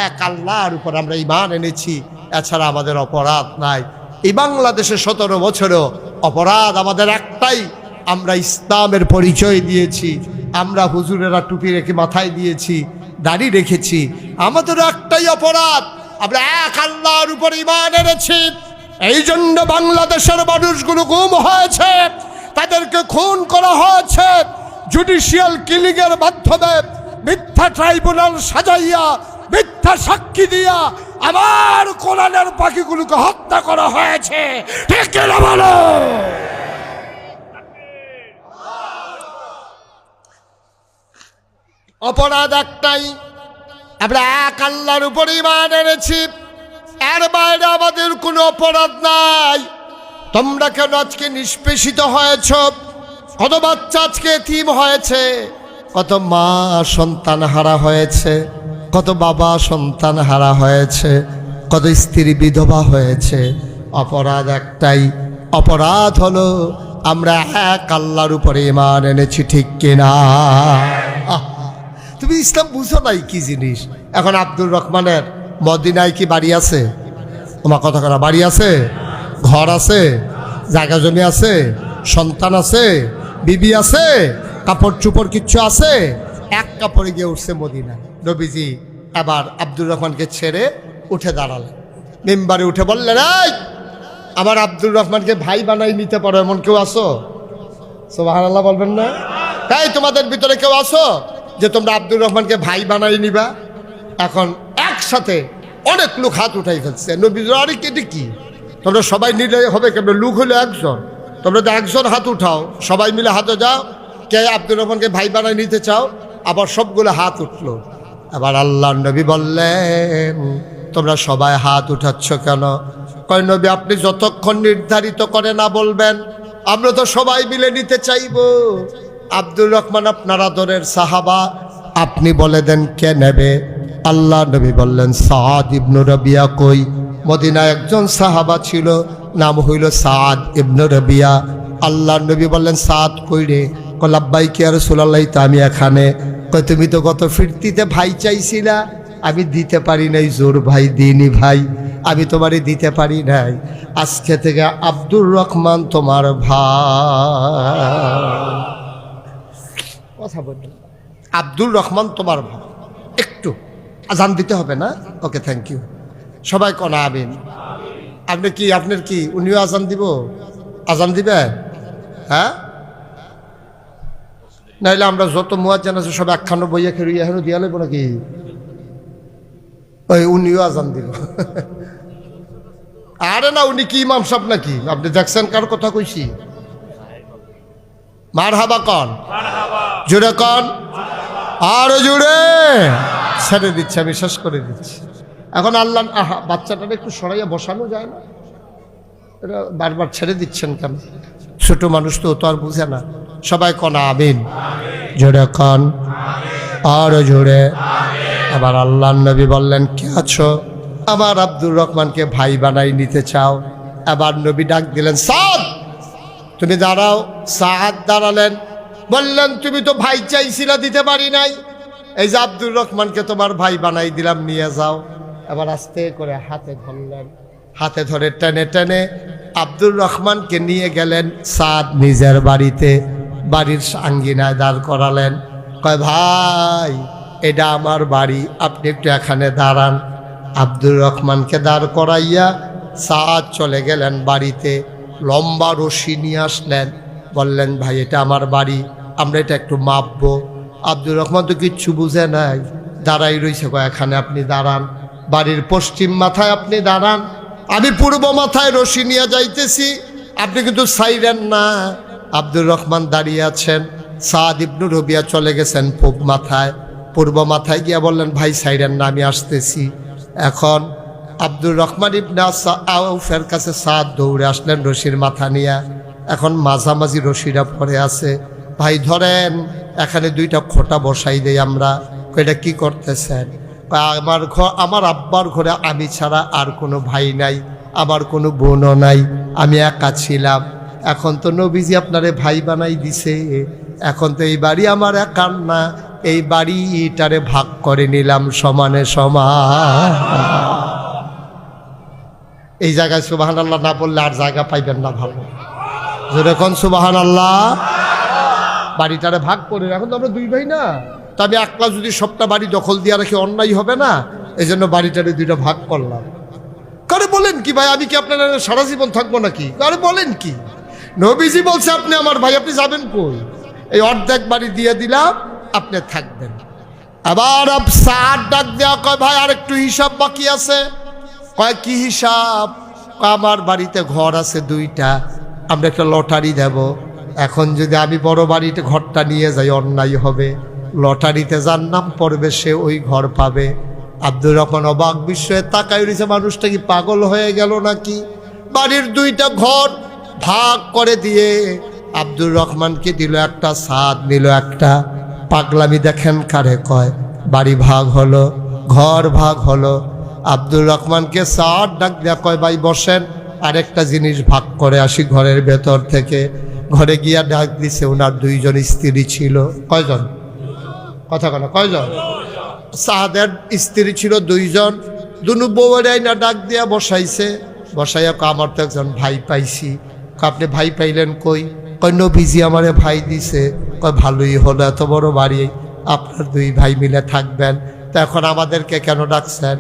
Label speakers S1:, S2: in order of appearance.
S1: এক আল্লাহর উপর আমরা ঈমান এনেছি, এছাড়া আমাদের অপরাধ নাই। এই বাংলাদেশে 17 বছরও অপরাধ আমাদের একটাই, আমরা ইসলামের পরিচয় দিয়েছি, আমরা হুজুরেরা টুপি রেখে মাথায় দিয়েছি, দাড়ি রেখেছি, আমাদের একটাই অপরাধ, আমরা এক আল্লাহর উপর ঈমান এনেছি। এই জন্য বাংলাদেশের মানুষগুলো গুম হয়েছে, তাদেরকে খুন করা হয়েছে, জুডিশিয়াল কিলিংয়ের মাধ্যমে মিথ্যা ট্রাইব্যুনাল সাজাইয়া মিথ্যা সাক্ষী দিয়া আমার কোরআনের পাখিগুলোকে হত্যা করা হয়েছে। ঠিক কিনা বলো? অপরাধ একটাই, আমরা এক আল্লাহর উপর ঈমান এনেছি, এর বাইরে আমাদের কোনো অপরাধ নাই। তোমরা কেন আজকে নিষ্পেষিত হয়েছ? কত বাচ্চা আজকে এতিম হয়েছে, কত মা সন্তান হারা হয়েছে, কত বাবা সন্তান হারা হয়েছে, কত স্ত্রী বিধবা হয়েছে। অপরাধ একটাই, অপরাধ হলো আমরা এক আল্লাহর উপরে ঈমান এনেছি। ঠিক কিনা? তুমি ইসলাম বুঝো নাই কি জিনিস। এখন আব্দুর রহমানের মদিনায় কি বাড়ি আছে? তোমার কথা করা, বাড়ি আছে, ঘর আছে, জায়গা জমি আছে, সন্তান আছে, বিবি আছে, কাপড় চুপড় কিচ্ছু আছে? এক কাপড়ে গিয়ে উঠছে মদিনায়। নবীজি আবার আব্দুর রহমানকে ছেড়ে উঠে দাঁড়ালেন, মেম্বারে উঠে বললেন, এই আমার আব্দুর রহমানকে ভাই বানাই নিতে পারো এমন কেউ আসো? সুবহানাল্লাহ বলবেন না? তাই তোমাদের ভিতরে কেউ আসো যে তোমরা আব্দুর রহমানকে ভাই বানাই নিবা? এখন একসাথে অনেক লোক হাত উঠাই ফেলছে। নবীজি, আরে কেটে কি, তোমরা সবাই নিলে হবে কেন? লোক হলো একজন, তোমরা তো একজন হাত উঠাও, সবাই মিলে হাতে যাও, কে আব্দুর রহমানকে ভাই বানাই নিতে চাও? আবার সবগুলো হাত উঠলো। আবার আল্লাহর নবী বললেন, তোমরা সবাই হাত উঠাচ্ছ কেন? কয় নবী, আপনি যতক্ষণ নির্ধারিত করে না বলবেন, আমরা তো সবাই মিলে নিতে চাইব। আব্দুর রহমান আপনার আদরের সাহাবা, আপনি বলে দেন কে নেবে? আল্লাহ নবী বললেন, সাদ ইবনু রবিয়া। কই? মদিনায় একজন সাহাবা ছিল, নাম হইল সাদ ইবনু রবিয়া। আল্লাহ নবী বললেন, সাদ কই রে? কয় লাব্বাইক ইয়া রাসূলুল্লাহ, তো আমি এখানে। কয় তুমি তো গত ফিরতিতে ভাই চাইছিলা, আমি দিতে পারি নাই, জোর ভাই দিইনি ভাই, আমি তোমারে দিতে পারি নাই, আজকে থেকে আব্দুর রহমান তোমার ভাই। কথা বলবেন, আব্দুর রহমান তোমার ভাই। একটু আজান দিতে হবে না? ওকে, থ্যাংক ইউ। সবাই কনা আমিন। আপনি কি, আপনার কি উনিও আজান দিব? আজান দিবে? হ্যাঁ, নাইলে আমরা যত মুয়াজ্জিন আছে সব একখানো বইয়া খেয়ে এখনো দিয়া লইব নাকি? ওই উনিও আজান দিল। আরে না, উনি কি ইমাম সাহেব নাকি? আপনি দেখছেন কার কথা কইছি? মারহাবা কন, জোরে কন, আরো জোরে। ছেড়ে দিচ্ছে, আমি শেষ করে দিচ্ছি। এখন আল্লাহ, আহা, বাচ্চাটাকে একটু সরাইয়া বসানো যায় না? এটা বারবার ছেড়ে দিচ্ছেন কেন? ছোট মানুষ তো আর বুঝে না। সবাই কন আমিন, জোরে কন, আরো জোরে। আবার আল্লাহ নবী বললেন, কে আছো? আমার আব্দুর রহমানকে ভাই বানাই নিতে চাও? আবার নবী ডাক দিলেন, সাদ তুমি দাঁড়াও। সাদ দাঁড়ালেন, বললেন, তুমি তো ভাই চাইছিলা, দিতে পারি নাই, এই যে আব্দুর রহমানকে তোমার ভাই বানাই দিলাম, নিয়ে যাও। আবার আস্তে করে হাতে ধরলেন, হাতে ধরে টেনে টেনে আব্দুর রহমানকে নিয়ে গেলেন সাদ নিজের বাড়িতে, বাড়ির আঙ্গিনায় দাঁড় করালেন। কয়, ভাই এটা আমার বাড়ি, আপনি একটু এখানে দাঁড়ান। আব্দুর রহমানকে দাঁড় করাইয়া সাদ চলে গেলেন বাড়িতে, লম্বা রশি নিয়ে আসলেন, বললেন, ভাই এটা আমার বাড়ি, আমরা এটা একটু মাপবো। আব্দুর রহমান তো কিচ্ছু বুঝে নাই, দাঁড়াই রয়েছে। কয়, এখানে আপনি দাঁড়ান, বাড়ির পশ্চিম মাথায় আপনি দাঁড়ান, আমি পূর্ব মাথায় রশি নিয়ে যাইতেছি, আপনি কিন্তু সাইরেন না। আব্দুর রহমান দাঁড়িয়ে আছেন, সাদ ইবনু রবিয়া চলে গেছেন পূব মাথায়, পূর্ব মাথায় গিয়া বললেন, ভাই সাইরেন না, আমি আসতেছি। এখন আব্দুর রহমান ইবনে আউফের কাছে সাদ দৌড়ে আসলেন রশির মাথা নিয়ে। এখন মাঝামাঝি রশিরা পড়ে আছে, ভাই ধরেন, এখানে দুইটা খোঁটা বসাই দেই আমরা। এটা কি করতেছেন? আমার আব্বার ঘরে আমি ছাড়া আর কোনো ভাই নাই, আমার কোনো বোনও নাই, আমি একা ছিলাম। এখন তো নবীজি আপনারে ভাই বানাই দিছে, এখন তো এই বাড়ি আমার একার না, এই বাড়িটারে ভাগ করে নিলাম সমানে সমান। এই জায়গায় সুবহানাল্লাহ না বললে আর জায়গা পাইবেন না। ভালো যেরকম সুবহানাল্লাহ। বাড়িটারে ভাগ করে, এখন তো আমরা দুই ভাই না, তো আমি একলা যদি সবটা বাড়ি দখল দিয়ে রাখি অন্যায় হবে না, এই জন্য বাড়িটারে দুইটা ভাগ করলাম। কারে বলেন কি ভাই, আমি কি আপনার সারা জীবন থাকবো নাকি? কারে বলেন কি, নবীজি বলছে আপনি আমার ভাই, আপনি যাবেন কই? এই অর্ধেক বাড়ি দিয়ে দিলাম, আপনি থাকবেন। আবার সাদ ডাক দেওয়া, কয় ভাই আর একটু হিসাব বাকি আছে। কয় কি হিসাব? আমার বাড়িতে ঘর আছে দুইটা, আমরা একটা লটারি দেব। এখন যদি আমি বড় বাড়িতে ঘরটা নিয়ে যাই অন্যায় হবে, লটারিতে যার নাম পড়বে সে ওই ঘর পাবে। আব্দুর রহমান অবাক বিস্ময়ে তাকাই রয়েছে, মানুষটা কি পাগল হয়ে গেল নাকি? বাড়ির দুইটা ঘর ভাগ করে দিয়ে আব্দুর রহমানকে দিল একটা, সাদ নিল একটা। পাগলামি দেখেন কারে কয়। বাড়ি ভাগ হলো, ঘর ভাগ হলো। আব্দুর রহমানকে সাদ ডাক দেয়া, কয় ভাই বসেন, আরেকটা জিনিস ভাগ করে আসি ঘরের ভেতর থেকে। ঘরে গিয়া ডাক দিছে, ওনার দুইজন স্ত্রী ছিল। কয়জন? কথা কেন, কয়জন? সাদের স্ত্রী ছিল দুইজন। দুনু বউয়েরাই না ডাক দিয়া বসাইছে। বসাইয়া আমার তো একজন ভাই পাইছি। আপনি ভাই পাইলেন কই? কয় নবীজি আমারে ভাই দিছে। কয় ভালোই হলো, এত বড় বাড়ি আপনার দুই ভাই মিলে থাকবেন, তো এখন আমাদেরকে কেন ডাকছেন?